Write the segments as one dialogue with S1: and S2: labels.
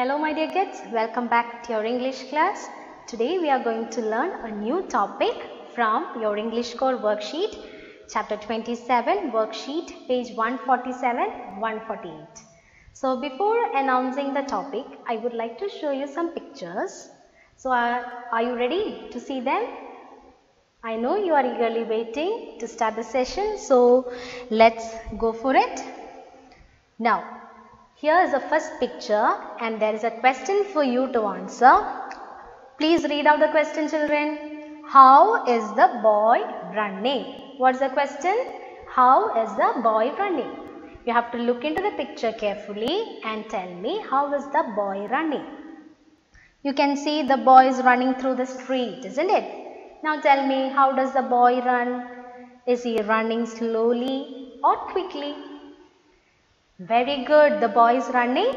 S1: Hello my dear kids, welcome back to your English class. Today we are going to learn a new topic from your English core worksheet, chapter 27, worksheet page 147, 148. So before announcing the topic, I would like to show you some pictures. So are you ready to see them? I know you are eagerly waiting to start the session, so let's go for it. Now, here is the first picture and there is a question for you to answer. Please read out the question, children. How is the boy running? What's the question? How is the boy running? You have to look into the picture carefully and tell me how is the boy running. You can see the boy is running through the street, isn't it? Now tell me, how does the boy run? Is he running slowly or quickly? Very good. The boy is running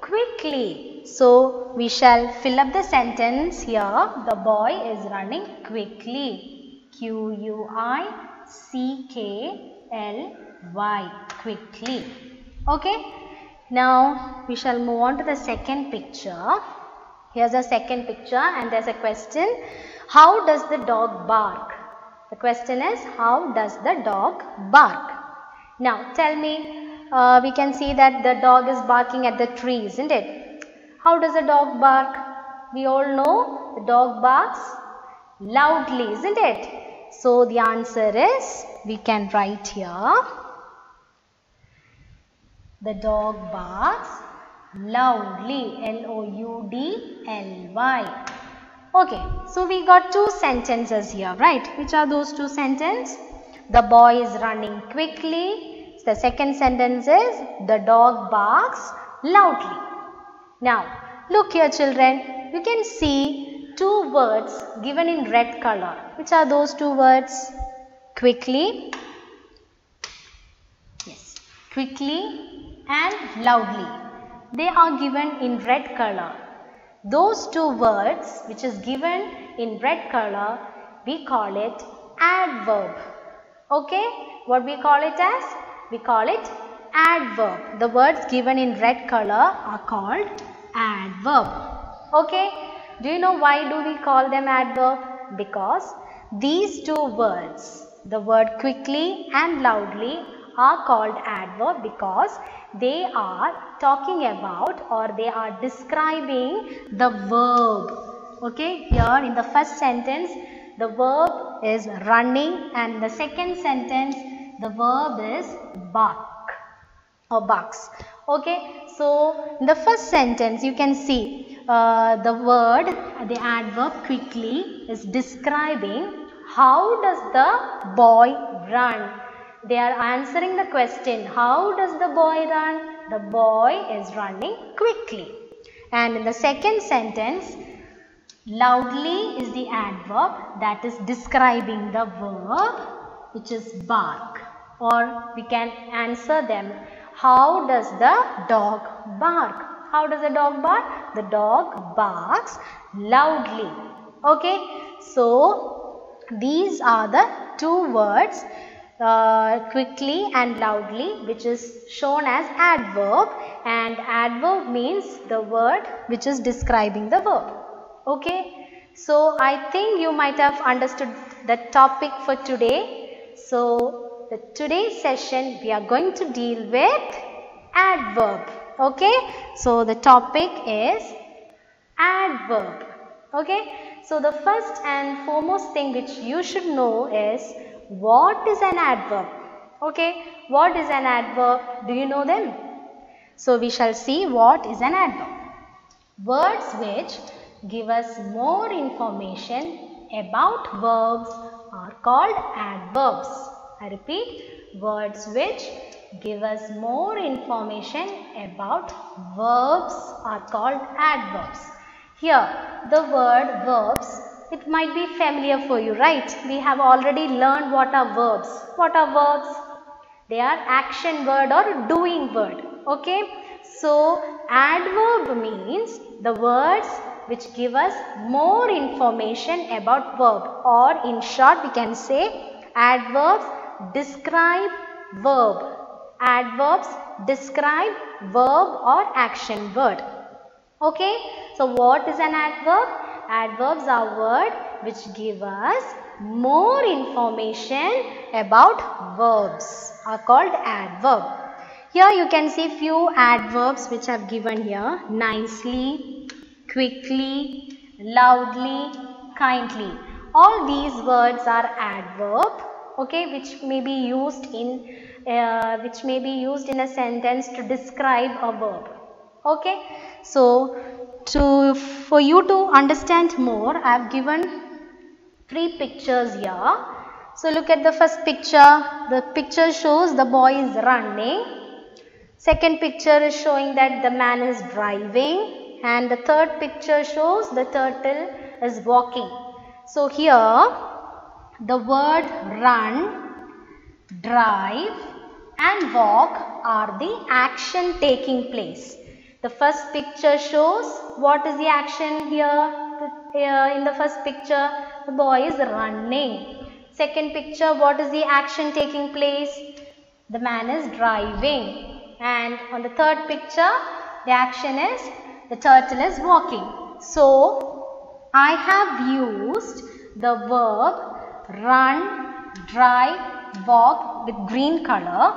S1: quickly. So, we shall fill up the sentence here. The boy is running quickly. Q-U-I-C-K-L-Y. Quickly. Okay. Now, we shall move on to the second picture. Here's a second picture and there's a question. How does the dog bark? The question is, how does the dog bark? Now, tell me. We can see that the dog is barking at the tree, isn't it? How does a dog bark? We all know the dog barks loudly, isn't it? So, the answer is, we can write here, the dog barks loudly, L-O-U-D-L-Y. Okay, so we got two sentences here, right? Which are those two sentences? The boy is running quickly. The second sentence is, the dog barks loudly. Now, look here children, you can see two words given in red color. Which are those two words? Quickly, yes, quickly and loudly. They are given in red color. Those two words which is given in red color, we call it adverb. Okay, what we call it as? We call it adverb. The words given in red color are called adverb. Okay. Do you know why do we call them adverb? Because these two words, the word quickly and loudly, are called adverb because they are talking about or they are describing the verb. Okay. Here in the first sentence, the verb is running and the second sentence, the verb is bark or barks. Okay, so in the first sentence you can see the word, the adverb quickly is describing how does the boy run. They are answering the question, how does the boy run? The boy is running quickly. And in the second sentence, loudly is the adverb that is describing the verb which is bark. Or we can answer them, how does the dog bark? How does the dog bark? The dog barks loudly. Okay, so these are the two words, quickly and loudly, which is shown as adverb, and adverb means the word which is describing the verb. Okay, so I think you might have understood the topic for today. So, today's session we are going to deal with adverb. Okay, so the topic is adverb. Okay, so the first and foremost thing which you should know is, what is an adverb? Okay, what is an adverb? Do you know them? So we shall see what is an adverb. Words which give us more information about verbs are called adverbs. I repeat, words which give us more information about verbs are called adverbs. Here, the word verbs, it might be familiar for you, right? We have already learned what are verbs. What are verbs? They are action word or doing word. Okay? So, adverb means the words which give us more information about verb, or in short we can say adverbs describe verb. Adverbs describe verb or action word. Okay, so what is an adverb? Adverbs are words which give us more information about verbs are called adverb. Here you can see few adverbs which I have given here: nicely, quickly, loudly, kindly. All these words are adverb, okay, which may be used in a sentence to describe a verb. Okay, so for you to understand more, I have given 3 pictures here. So look at the first picture. The picture shows the boy is running. Second picture is showing that the man is driving, and the third picture shows the turtle is walking. So here the word run, drive and walk are the action taking place. The first picture shows what is the action here. In the first picture, the boy is running. Second picture, what is the action taking place? The man is driving. And on the third picture, the action is the turtle is walking. So, I have used the verb run, drive, walk with green color.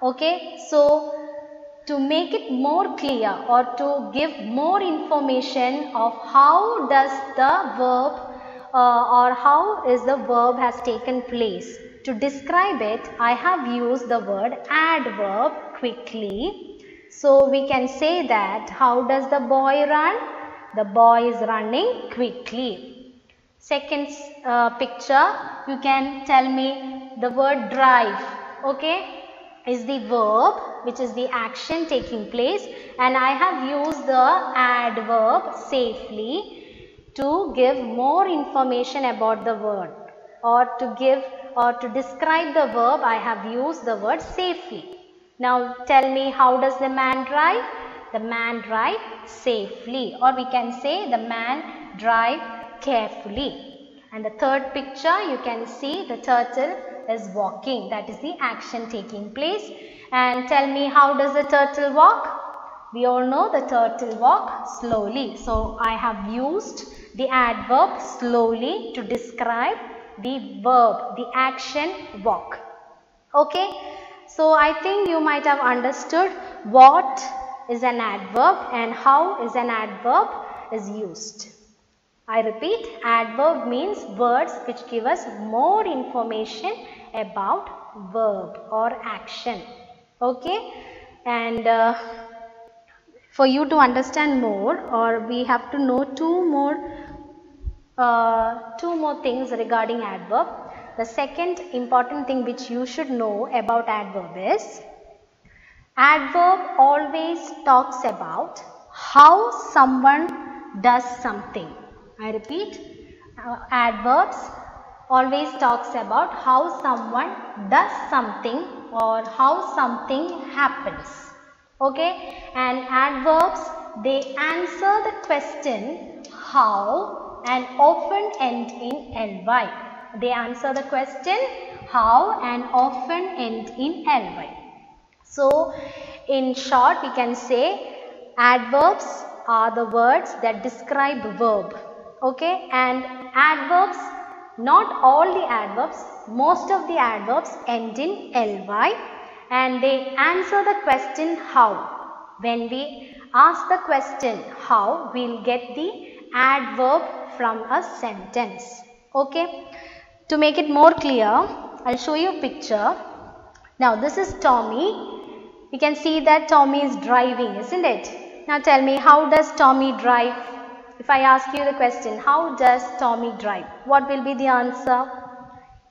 S1: Okay, so to make it more clear or to give more information of how does the verb or how is the verb has taken place, to describe it, I have used the word adverb quickly. So we can say that how does the boy run? The boy is running quickly. Second picture, you can tell me the word drive, okay, is the verb which is the action taking place, and I have used the adverb safely to give more information about the word, or to describe the verb I have used the word safely. Now tell me, how does the man drive? The man drive safely, or we can say the man drive carefully. And the third picture, you can see the turtle is walking, that is the action taking place. And tell me, how does the turtle walk? We all know the turtle walk slowly. So I have used the adverb slowly to describe the verb, the action walk. Okay, so I think you might have understood what is an adverb and how is an adverb is used. I repeat, adverb means words which give us more information about verb or action. Okay, and for you to understand more, or we have to know two more things regarding adverb. The second important thing which you should know about adverb is, adverb always talks about how someone does something. I repeat, adverbs always talks about how someone does something or how something happens. Okay, and adverbs, they answer the question how and often end in ly. They answer the question how and often end in ly. So, in short, we can say adverbs are the words that describe a verb. Okay, and adverbs, not all the adverbs, most of the adverbs end in ly, and they answer the question how. When we ask the question how, we will get the adverb from a sentence. Okay, to make it more clear, I will show you a picture. Now this is Tommy. We can see that Tommy is driving, isn't it? Now tell me, how does Tommy drive? If I ask you the question, how does Tommy drive? What will be the answer?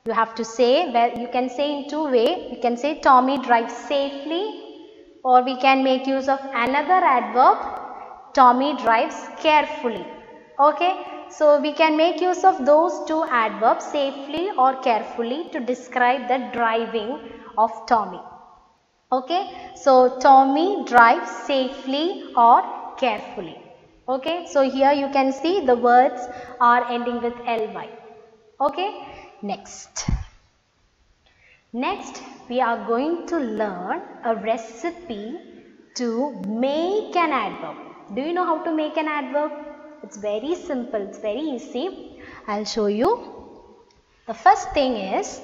S1: You have to say, well, you can say in two ways. You can say Tommy drives safely, or we can make use of another adverb, Tommy drives carefully. Okay, so we can make use of those two adverbs, safely or carefully, to describe the driving of Tommy. Okay, so Tommy drives safely or carefully. Okay, so here you can see the words are ending with ly. Okay, next we are going to learn a recipe to make an adverb. Do you know how to make an adverb? It's very simple, it's very easy. I'll show you. The first thing is,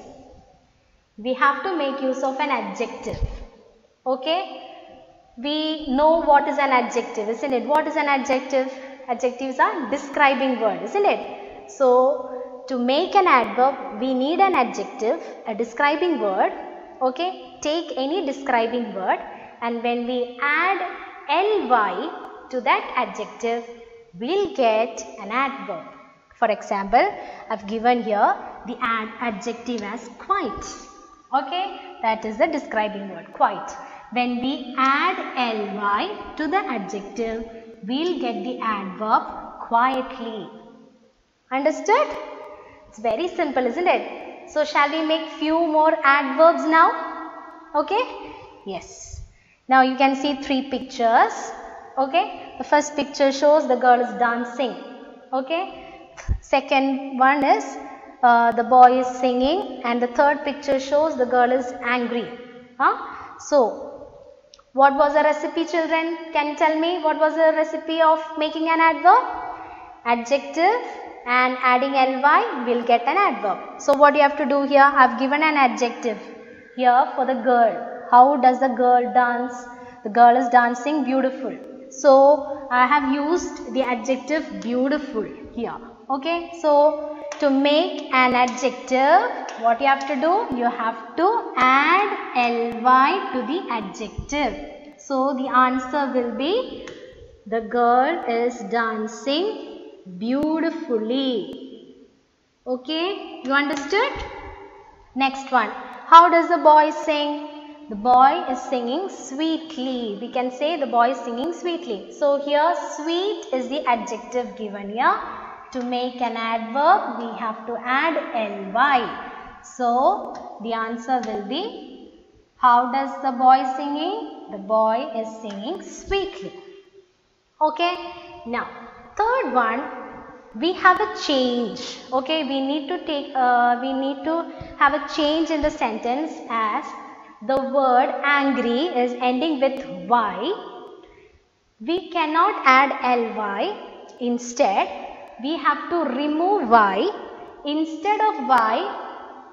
S1: we have to make use of an adjective. Okay? We know what is an adjective, isn't it? What is an adjective? Adjectives are describing word, isn't it? So, to make an adverb, we need an adjective, a describing word. Okay? Take any describing word, and when we add ly to that adjective, we'll get an adverb. For example, I've given here the adjective as quite. Okay? That is the describing word, quite. When we add ly to the adjective, we'll get the adverb quietly. Understood? It's very simple, isn't it? So, shall we make few more adverbs now? Okay? Yes. Now, you can see 3 pictures. Okay? The first picture shows the girl is dancing. Okay? Second one is the boy is singing, and the third picture shows the girl is angry. So, what was the recipe, children? Can you tell me what was the recipe of making an adverb? Adjective and adding ly will get an adverb. So, what you have to do here? I have given an adjective here for the girl. How does the girl dance? The girl is dancing beautiful. So, I have used the adjective beautiful here. Okay. So, to make an adjective, what you have to do? You have to add ly to the adjective. So, the answer will be, the girl is dancing beautifully. Okay, you understood? Next one. How does the boy sing? The boy is singing sweetly. We can say the boy is singing sweetly. So, here sweet is the adjective given here. To make an adverb, we have to add ly. So, the answer will be, how does the boy singing? The boy is singing sweetly. Okay. Now, third one, we have a change. Okay, we need to have a change in the sentence, as the word angry is ending with y. We cannot add ly. Instead, we have to remove y. Instead of y,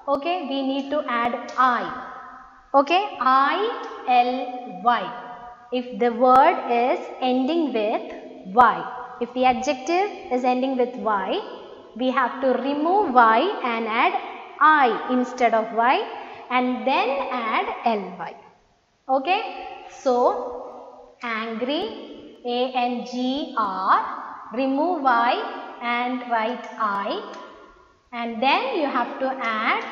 S1: okay, we need to add I. Okay, I-L-Y. If the word is ending with y. If the adjective is ending with y, we have to remove y and add I instead of y, and then add ly. Okay. So, angry, A-N-G-R, remove y and write I, and then you have to add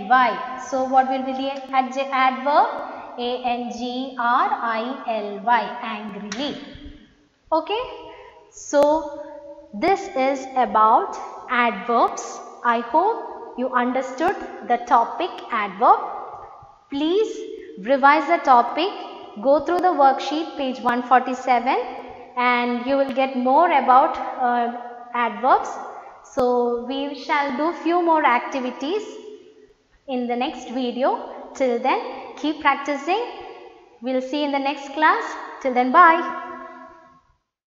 S1: ly. So, what will be the adverb? A-N-G-R-I-L-Y, angrily. Okay. So, this is about adverbs. I hope you understood the topic adverb. Please revise the topic. Go through the worksheet, page 147, and you will get more about adverbs. So, we shall do few more activities in the next video. Till then, keep practicing. We'll see you in the next class. Till then, bye.